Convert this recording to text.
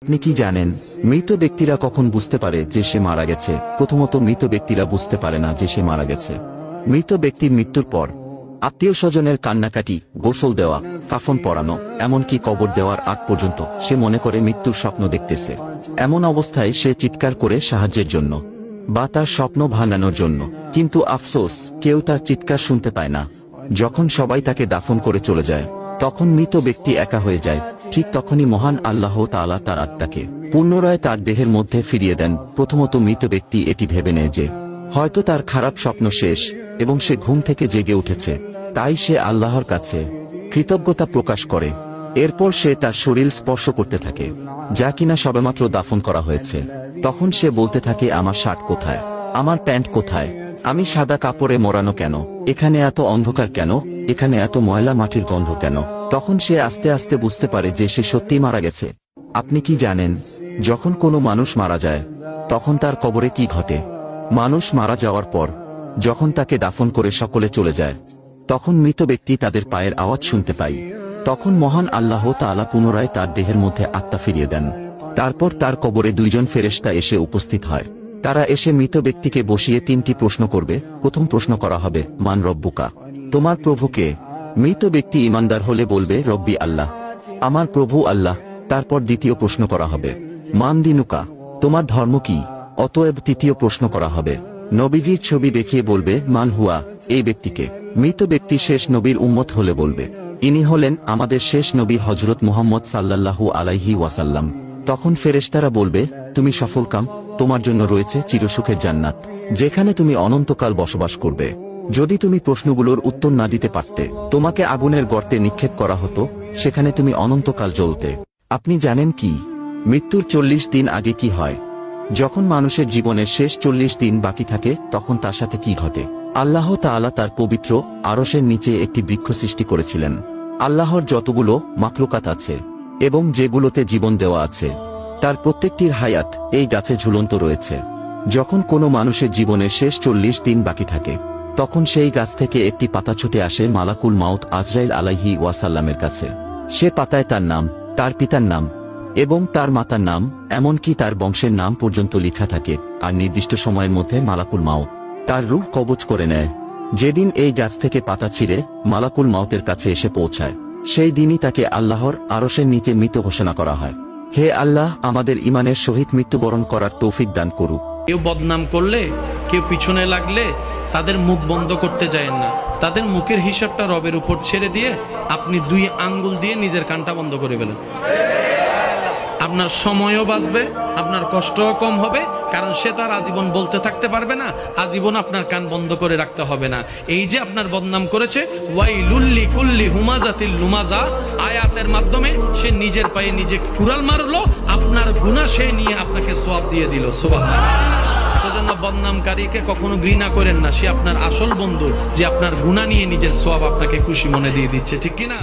আপনি কি জানেন মৃত ব্যক্তিরা কখন বুঝতে পারে যে সে মারা গেছে? প্রথমত মৃত ব্যক্তিরা বুঝতে পারে না যে সে মারা গেছে। মৃত ব্যক্তির মৃত্যুর পর আত্মীয় স্বজনের কান্নাকাটি, গোসল দেওয়া, কাফন পরানো, এমনকি কবর দেওয়ার আগ পর্যন্ত সে মনে করে মৃত্যুর স্বপ্ন দেখতেছে। এমন অবস্থায় সে চিৎকার করে সাহায্যের জন্য বা তার স্বপ্ন ভাঙানোর জন্য, কিন্তু আফসোস কেউ তার চিৎকার শুনতে পায় না। যখন সবাই তাকে দাফন করে চলে যায় তখন মৃত ব্যক্তি একা হয়ে যায়। ঠিক তখনই মহান আল্লাহ তাআলা তার আত্মাকে পুনরায় তার দেহের মধ্যে ফিরিয়ে দেন। প্রথমত মৃত ব্যক্তি এটি ভেবে নেয় যে হয়তো তার খারাপ স্বপ্ন শেষ এবং সে ঘুম থেকে জেগে উঠেছে, তাই সে আল্লাহর কাছে কৃতজ্ঞতা প্রকাশ করে। এরপর সে তার শরীর স্পর্শ করতে থাকে যা কিনা সবেমাত্র দাফন করা হয়েছে। তখন সে বলতে থাকে, আমার শার্ট কোথায়, আমার প্যান্ট কোথায়, আমি সাদা কাপড়ে মোড়ানো কেন, এখানে এত অন্ধকার কেন, এখানে এত ময়লা মাটির গন্ধ কেন? তখন সে আস্তে আস্তে বুঝতে পারে যে সে সত্যিই মারা গেছে। আপনি কি জানেন যখন কোনো মানুষ মারা যায় তখন তার কবরে কি ঘটে? মানুষ মারা যাওয়ার পর যখন তাকে দাফন করে সকলে চলে যায় তখন মৃত ব্যক্তি তাদের পায়ের আওয়াজ শুনতে পায়। তখন মহান আল্লাহ তাআলা পুনরায় তার দেহের মধ্যে আত্মা ফিরিয়ে দেন। তারপর তার কবরে দুইজন ফেরেশতা এসে উপস্থিত হয়। তারা এসে মৃত ব্যক্তিকে বসিয়ে তিনটি প্রশ্ন করবে। প্রথম প্রশ্ন করা হবে, মান রব্বুকা, তোমার প্রভুকে? মৃত ব্যক্তি ঈমানদার হলে বলবে, রব্বি আল্লাহ, আমার প্রভু আল্লাহ। তারপর দ্বিতীয় প্রশ্ন করা হবে, মান দিনুকা, তোমার ধর্ম কি? অতএব তৃতীয় প্রশ্ন করা হবে। নবীজির ছবি দেখিয়ে বলবে, মান হুয়া, এই ব্যক্তিকে। মৃত ব্যক্তি শেষ নবীর উম্মত হলে বলবে, ইনি হলেন আমাদের শেষ নবী হযরত মুহাম্মদ সাল্লাল্লাহু আলাইহি ওয়াসাল্লাম। তখন ফেরেশতারা বলবে, তুমি সফলকাম, তোমার জন্য রয়েছে চিরসুখের জান্নাত, যেখানে তুমি অনন্তকাল বসবাস করবে। যদি তুমি প্রশ্নগুলোর উত্তর না দিতে পারতে তোমাকে আগুনের গর্তে নিক্ষেপ করা হতো, সেখানে তুমি অনন্তকাল জ্বলতে। আপনি জানেন কি মৃত্যুর 40 দিন আগে কি হয়? যখন মানুষের জীবনের শেষ 40 দিন বাকি থাকে তখন তার সাথে কি ঘটে? আল্লাহ তাআলা তার পবিত্র আরশের নিচে একটি বৃক্ষ সৃষ্টি করেছিলেন। আল্লাহর যতগুলো মাখলুকাত আছে এবং যেগুলোতে জীবন দেওয়া আছে তার প্রত্যেকটির হায়াত এই গাছে ঝুলন্ত রয়েছে। যখন কোনো মানুষের জীবনের শেষ 40 দিন বাকি থাকে তখন সেই গাছ থেকে একটি পাতা ছুটে আসে মালাকুল মাউত আজরাইল আলাইহি ওয়াসাল্লামের কাছে। সে পাতায় তার নাম, তার পিতার নাম এবং তার মাতার নাম, এমনকি তার বংশের নাম পর্যন্ত লেখা থাকে। আর নির্দিষ্ট সময়ের মধ্যে মালাকুল মাউত তার রূহ কবজ করে নেয়। যেদিন এই গাছ থেকে পাতা ছিঁড়ে মালাকুল মাউতের কাছে এসে পৌঁছায় সেই দিনই তাকে আল্লাহর আরশের নিচে মৃত ঘোষণা করা হয়। হে আল্লাহ, আমাদের ঈমানের সহিত মৃত্যুবরণ করার তৌফিক দান করুক। কেউ বদনাম করলে, কেউ পিছনে লাগলে তাদের মুখ বন্ধ করতে যায় না। তাদের মুখের হিসাবটা রবের উপর ছেড়ে দিয়ে আপনি 2 আঙ্গুল দিয়ে নিজের কানটা বন্ধ করে ফেলেন। আপনার সময়ও বাঁচবে, আপনার কষ্টও কম হবে, কারণ সে তার আজীবন বলতে থাকতে পারবে না, আজীবন আপনার কান বন্ধ করে রাখতে হবে না। এই যে আপনার বদনাম করেছে, ওয়াইলুল লিকুল্লি হুমাজাতিল লুমাজা আয়াতের মাধ্যমে সে নিজের পায়ে নিজে কুড়াল মারলো, আপনার গুনাহ সে নিয়ে আপনাকে সওয়াব দিয়ে দিল। সুবহানাল্লাহ। সেজন্য বদনামকারীকে কখনো ঘৃণা করেন না, সে আপনার আসল বন্ধু, যে আপনার গুনাহ নিয়ে নিজের সওয়াব আপনাকে খুশি মনে দিয়ে দিচ্ছে, ঠিক কিনা?